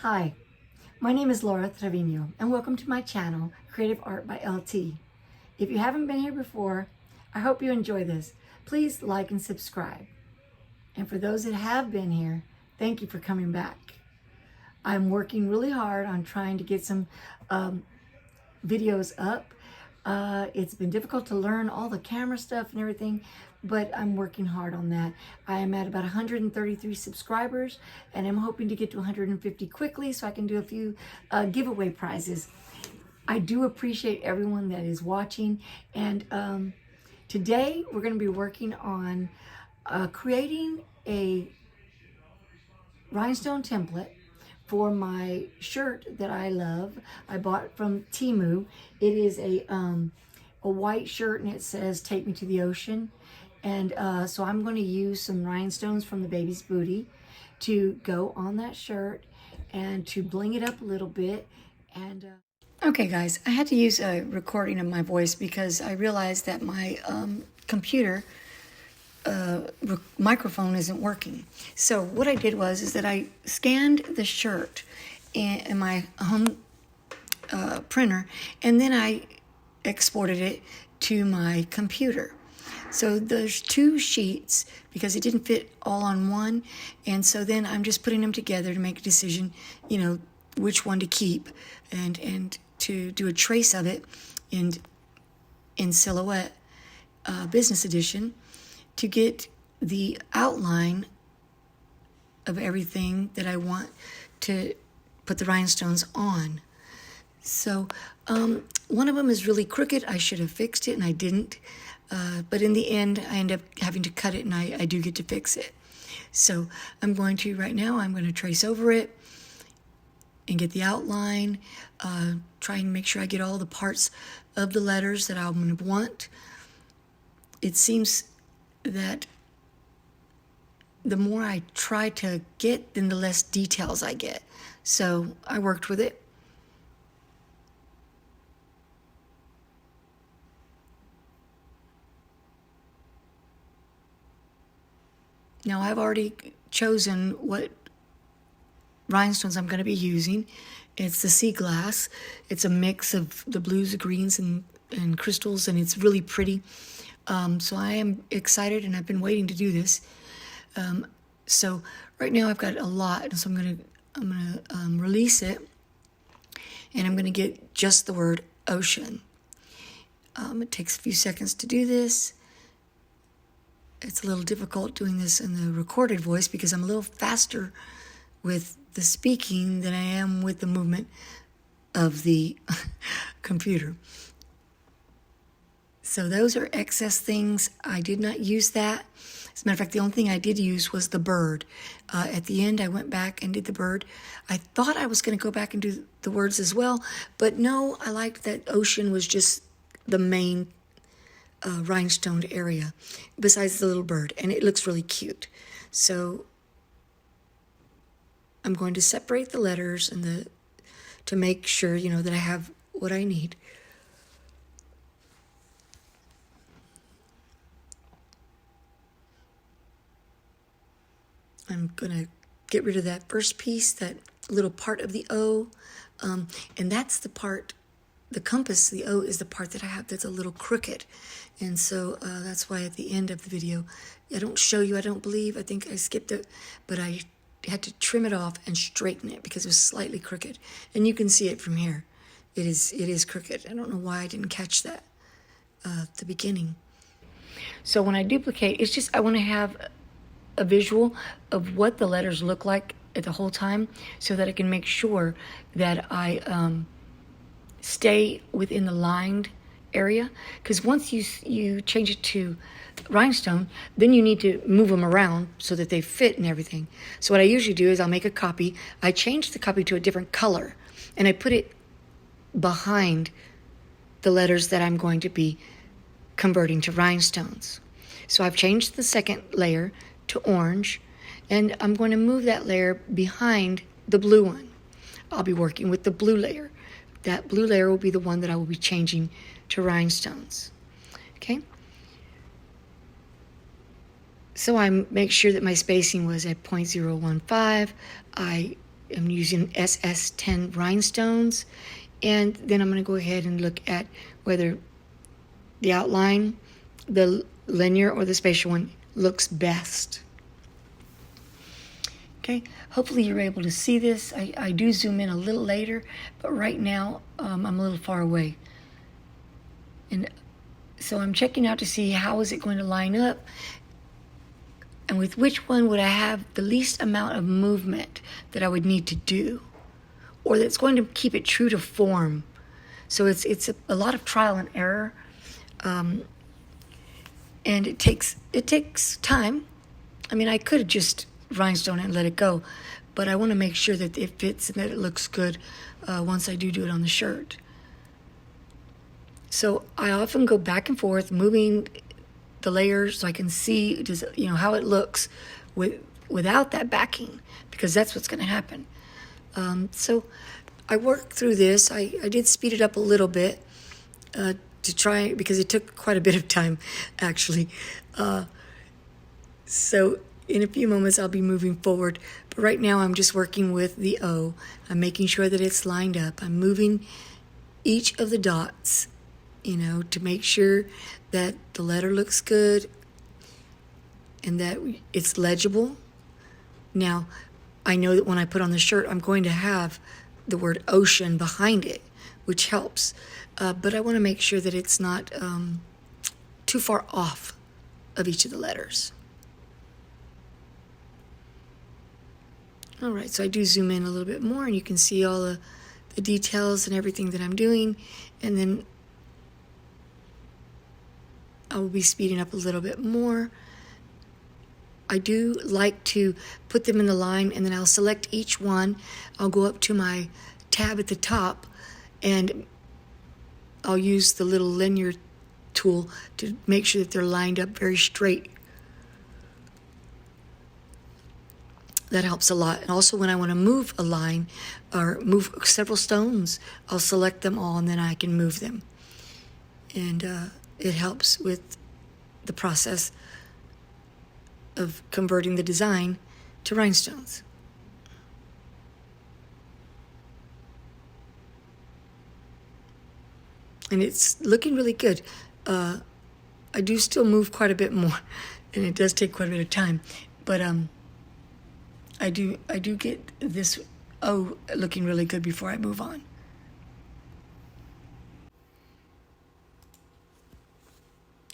Hi, my name is Laura Trevino, and welcome to my channel, Creative Art by LT. If you haven't been here before, I hope you enjoy this. Please like and subscribe. And for those that have been here, thank you for coming back. I'm working really hard on trying to get some videos up. It's been difficult to learn all the camera stuff and everything, but I'm working hard on that. I am at about 133 subscribers, and I'm hoping to get to 150 quickly so I can do a few giveaway prizes. I do appreciate everyone that is watching, and today we're going to be working on creating a rhinestone template for my shirt that I love. I bought from Temu. It is a white shirt, and it says "Take Me to the Ocean." And so I'm going to use some rhinestones from the baby's booty to go on that shirt and to bling it up a little bit. And okay, guys, I had to use a recording of my voice because I realized that my computer microphone isn't working. So what I did is that I scanned the shirt in my home printer, and then I exported it to my computer. So there's two sheets because it didn't fit all on one, and so then I'm just putting them together to make a decision, which one to keep, and to do a trace of it in Silhouette Business Edition, to get the outline of everything that I want to put the rhinestones on. So one of them is really crooked. I should have fixed it, and I didn't. But in the end, I end up having to cut it, and I do get to fix it. So I'm going to trace over it and get the outline, try and make sure I get all the parts of the letters that I'm going to want. It seems that the more I try to get, then the less details I get. So I worked with it. Now I've already chosen what rhinestones I'm going to be using. It's the sea glass. It's a mix of the blues, the greens, and crystals, and it's really pretty. So I am excited, and I've been waiting to do this. So right now I've got a lot, so I'm gonna release it, and I'm gonna get just the word ocean. It takes a few seconds to do this. It's a little difficult doing this in the recorded voice because I'm a little faster with the speaking than I am with the movement of the computer. So those are excess things. I did not use that. As a matter of fact, the only thing I did use was the bird. At the end, I went back and did the bird. I thought I was going to go back and do the words as well, but no, I liked that ocean was just the main rhinestoned area, besides the little bird, and it looks really cute. So I'm going to separate the letters and to make sure, that I have what I need. I'm going to get rid of that first piece, that little part of the O, and that's the part, the compass, the O is the part that I have that's a little crooked. And so that's why at the end of the video, I don't show you, I don't believe, I think I skipped it, but I had to trim it off and straighten it because it was slightly crooked. And you can see it from here. It is crooked. I don't know why I didn't catch that at the beginning. So when I duplicate, it's just I want to have a visual of what the letters look like at the whole time, so that I can make sure that I stay within the lined area. Because once you change it to rhinestone, then you need to move them around so that they fit and everything. So what I usually do is I'll make a copy. I change the copy to a different color, and I put it behind the letters that I'm going to be converting to rhinestones. So I've changed the second layer to orange, and I'm going to move that layer behind the blue one. I'll be working with the blue layer. That blue layer will be the one that I will be changing to rhinestones. Okay? So I make sure that my spacing was at 0.015. I I'm using SS10 rhinestones. And then I'm going to go ahead and look at whether the outline, the linear or the spatial one, looks best. Okay, hopefully you're able to see this. I do zoom in a little later, but right now I'm a little far away. And so I'm checking out to see how is it going to line up, and with which one would I have the least amount of movement that I would need to do, or that's going to keep it true to form. So it's a lot of trial and error, and it takes time. I mean, I could have just rhinestone it and let it go, but I want to make sure that it fits and that it looks good once I do it on the shirt. So I often go back and forth, moving the layers so I can see just, how it looks without that backing, because that's what's going to happen. So I worked through this. I did speed it up a little bit to try, because it took quite a bit of time, actually. So in a few moments, I'll be moving forward. But right now, I'm just working with the O. I'm making sure that it's lined up. I'm moving each of the dots, to make sure that the letter looks good and that it's legible. Now, I know that when I put on the shirt, I'm going to have the word ocean behind it, which helps. But I want to make sure that it's not too far off of each of the letters. All right, so I do zoom in a little bit more, and you can see all the details and everything that I'm doing. And then I will be speeding up a little bit more. I do like to put them in the line, and then I'll select each one. I'll go up to my tab at the top, and I'll use the little linear tool to make sure that they're lined up very straight. That helps a lot. And also when I want to move a line or move several stones, I'll select them all and then I can move them. And it helps with the process of converting the design to rhinestones. And it's looking really good. I do still move quite a bit more, and it does take quite a bit of time. But I do get this looking really good before I move on.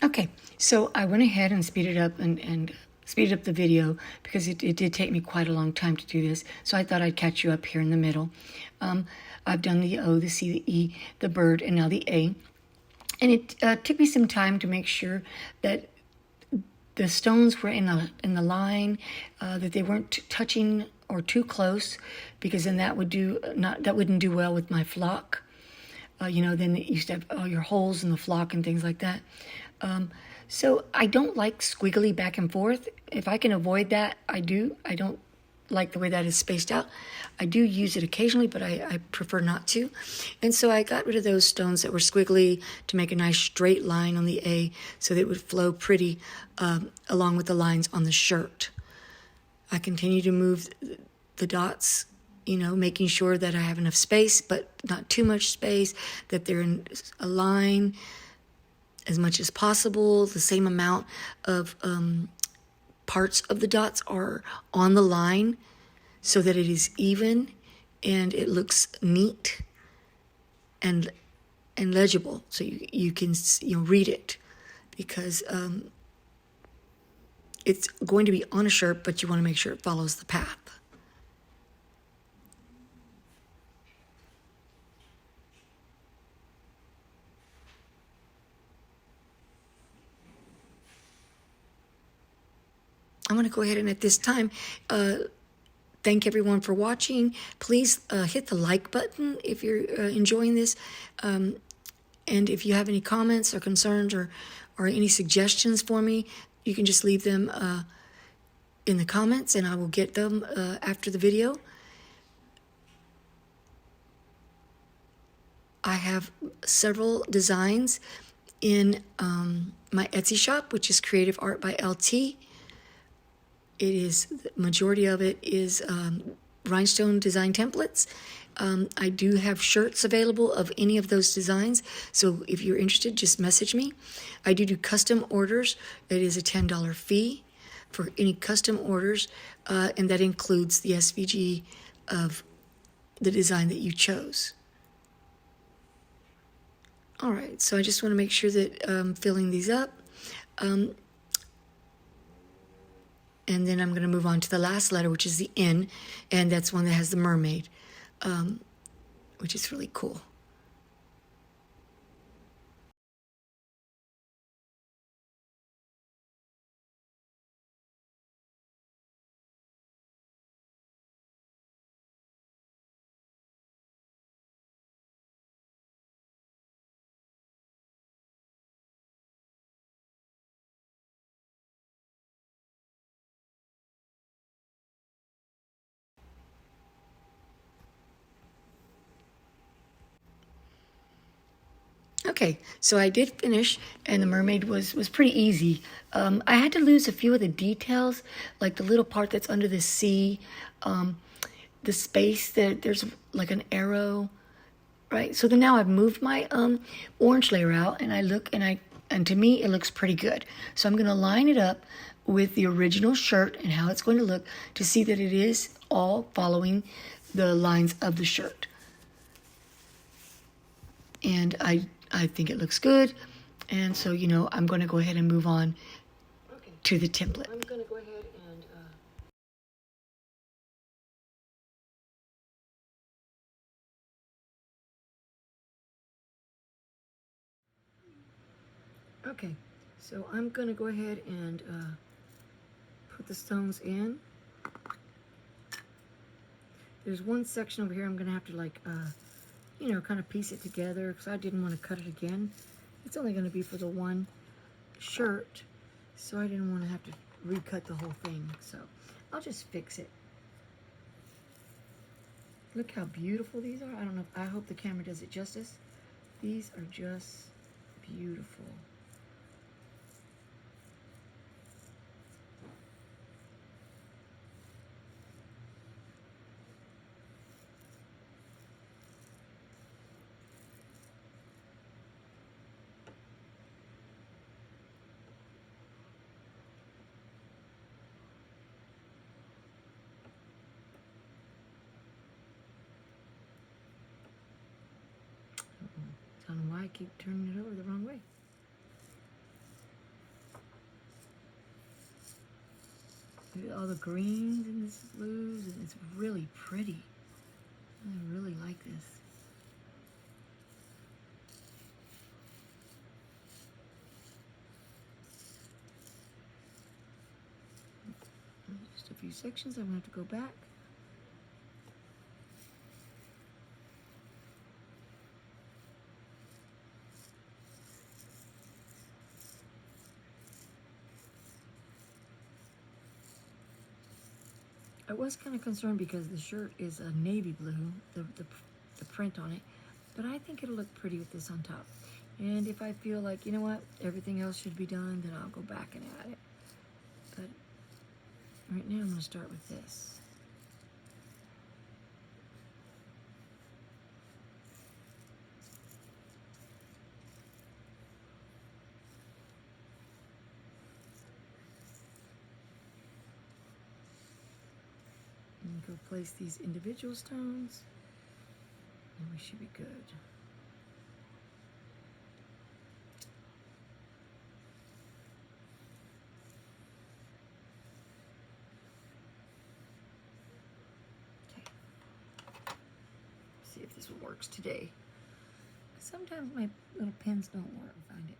Okay, so I went ahead and speeded up and speeded up the video because it did take me quite a long time to do this. So I thought I'd catch you up here in the middle. I've done the O, the C, the E, the bird, and now the A. And it took me some time to make sure that the stones were in the line, that they weren't touching or too close, because then that wouldn't do well with my flock. Then it used to have all your holes in the flock and things like that. So I don't like squiggly back and forth. If I can avoid that, I do. I don't like the way that is spaced out. I do use it occasionally, but I prefer not to. And so I got rid of those stones that were squiggly to make a nice straight line on the A so that it would flow pretty along with the lines on the shirt. I continue to move the dots, making sure that I have enough space, but not too much space, that they're in a line as much as possible. The same amount of parts of the dots are on the line so that it is even and it looks neat and legible, so you can read it, because it's going to be on a shirt, but you want to make sure it follows the path. I'm going to go ahead and at this time thank everyone for watching. Please hit the like button if you're enjoying this. And if you have any comments or concerns or any suggestions for me, you can just leave them in the comments and I will get them after the video. I have several designs in my Etsy shop, which is Creative Art by LT. The majority of it is rhinestone design templates. I do have shirts available of any of those designs. So if you're interested, just message me. I do custom orders. It is a $10 fee for any custom orders, and that includes the SVG of the design that you chose. All right, so I just want to make sure that I'm filling these up. And then I'm going to move on to the last letter, which is the N, and that's one that has the mermaid, which is really cool. Okay, so I did finish, and the mermaid was pretty easy. I had to lose a few of the details, like the little part that's under the sea, the space that there's like an arrow, right? So then now I've moved my orange layer out, and I look, and to me it looks pretty good. So I'm going to line it up with the original shirt and how it's going to look to see that it is all following the lines of the shirt. And I think it looks good, and so I'm going to go ahead and move on to the template. I'm going to go ahead and okay, so I'm going to go ahead and put the stones in. There's one section over here I'm going to have to kind of piece it together because I didn't want to cut it again. It's only going to be for the one shirt, so I didn't want to have to recut the whole thing. So I'll just fix it. Look how beautiful these are. I don't know. I hope the camera does it justice. These are just beautiful. I don't know why I keep turning it over the wrong way. Look at all the greens and this blues, and it's really pretty. I really like this. Just a few sections. I'm going to have to go back. I was kind of concerned because the shirt is a navy blue, the print on it, but I think it'll look pretty with this on top. And if I feel like, you know what, everything else should be done, then I'll go back and add it. But right now I'm going to start with this. And go place these individual stones, and we should be good. Okay. See if this works today. Sometimes my little pens don't work. Find it.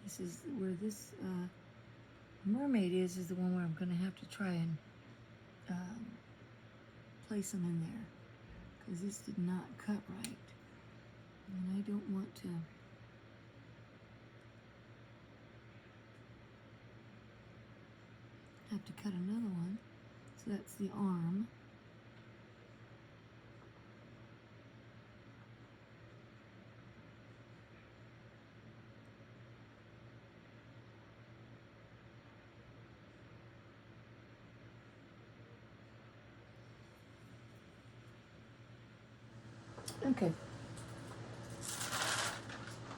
This is where this mermaid is the one where I'm going to have to try and place them in there, because this did not cut right, and I don't want to have to cut another one. So that's the arm. Okay.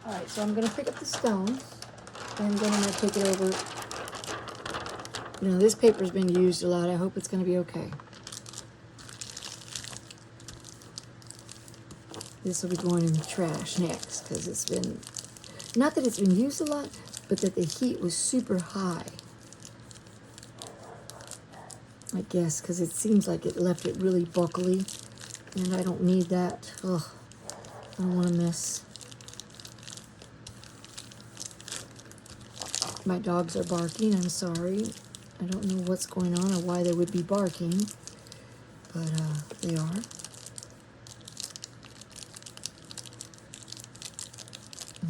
All right, so I'm going to pick up the stones, and then I'm going to take it over. You know, this paper's been used a lot. I hope it's going to be okay. This will be going in the trash next, because it's been, not that it's been used a lot, but that the heat was super high. I guess, because it seems like it left it really buckly, and I don't need that. Ugh, I don't want to mess. My dogs are barking. I'm sorry. I don't know what's going on or why they would be barking, but they are.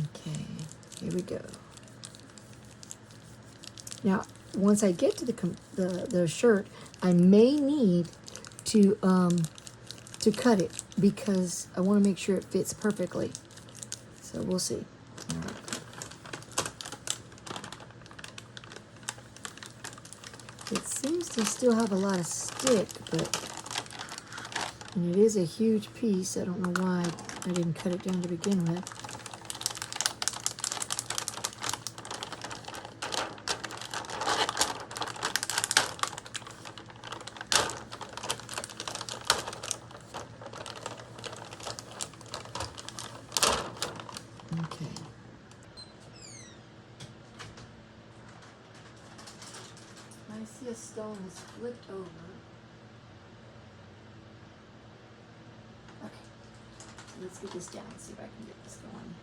Okay, here we go. Now, once I get to the shirt, I may need to cut it, because I want to make sure it fits perfectly. So we'll see. All right. It seems to still have a lot of stick, and it is a huge piece. I don't know why I didn't cut it down to begin with. Okay. I see a stone is flipped over. Okay, so let's get this down and see if I can get this going.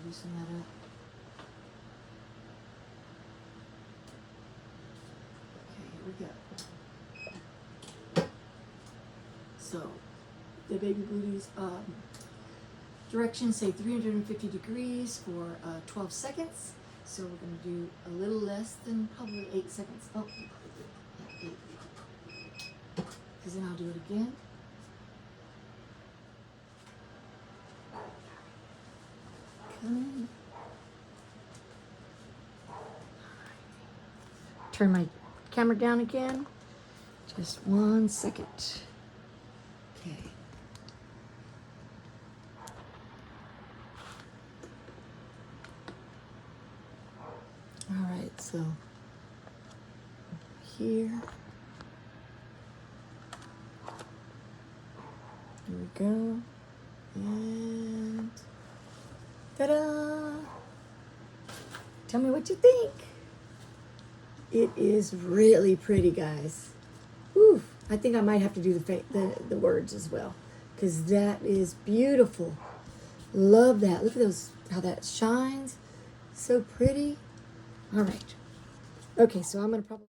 Loosen that up. Okay, here we go. So, the baby booties directions say 350 degrees for 12 seconds. So we're going to do a little less than probably 8 seconds. Oh, yeah, 8. Because then I'll do it again. Turn my camera down again. Just 1 second. Okay. All right, so here we go. And ta-da! Tell me what you think. It is really pretty, guys. Whew. I think I might have to do the words as well, because that is beautiful. Love that. Look at those, how that shines. So pretty. All right. Okay, so I'm going to probably